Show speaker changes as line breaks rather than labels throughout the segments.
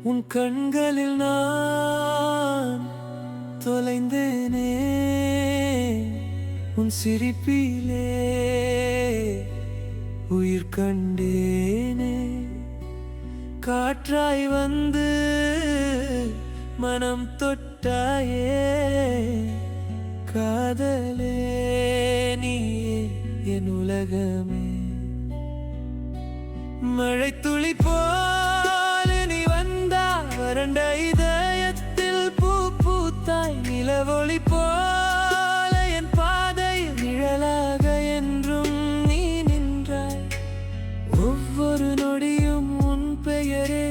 உன் கண்களில் நான் தொலைந்தேனே, உன் சிரிப்பிலே உயிர் கண்டேனே. காற்றாய் வந்து மனம் தொட்டாயே, காதலே நீயே என் உலகமே. மழை துளி போல நீ வந்தாய், வறண்ட இதயத்தில் பூ பூத்தாய். நிலவொளி போல என் பாதையில் நிழலாக என்றும் நீ நின்றாய். ஒவ்வொரு நொடியும் உன் பெயரே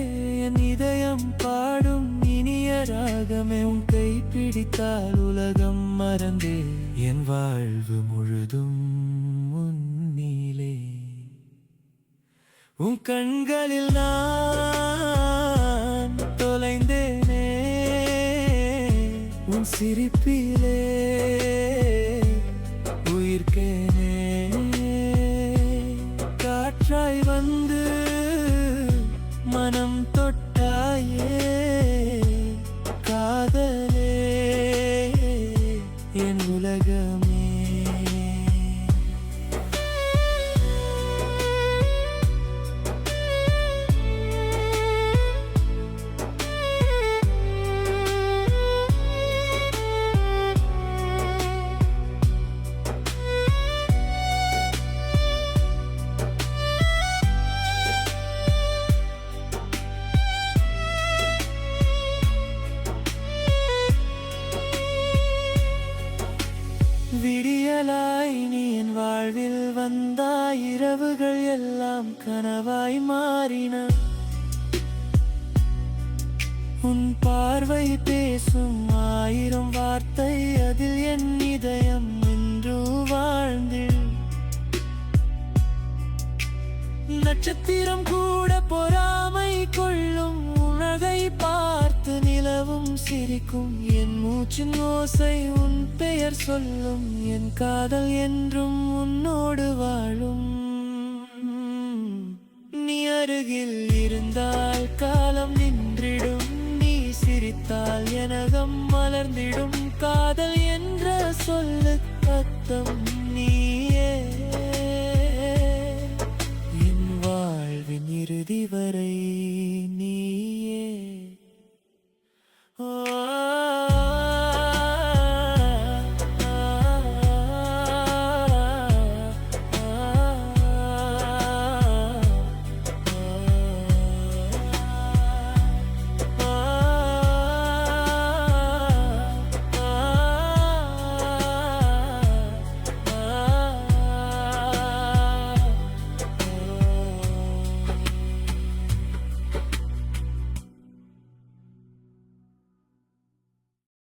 என் இதயம் பாடும் இனிய ராகமே. உன் கை பிடித்தால் உலகம் மறந்தே, என் வாழ்வு முழுதும் உன்னிலே. உன் கண்களில் நான் தொலைந்தேனே, உன் சிரிப்பிலே உயிர்க்கேனே. காற்றாய் வந்து மனம் தொட்டாயே, காதலே என் உலகமே. விடியலாய் நீ என் வாழ்வில் வந்தாய், இரவுகள் எல்லாம் கனவாய் மாறின. உன் பார்வை பேசும் 1000 வார்த்தை, அதில் என் இதயம் என்று வாழ்ந்தில். நட்சத்திரம் கூட பொறாமை கொள்ளும், உலகை பார்த்து நிலவும் சிரிக்கும். என் மூச்சின் ஓசை உன் பெயர் சொல்லும், என் காதல் என்றும் உன்னோடு வாழும். நீ அருகில் இருந்தால் காலம் நின்றிடும், நீ சிரித்தால் எனகம் மலர்ந்திடும். காதல் என்ற சொல்லுக்கு அர்த்தம் நீயே, என் வாழ்வின் இறுதி வரை.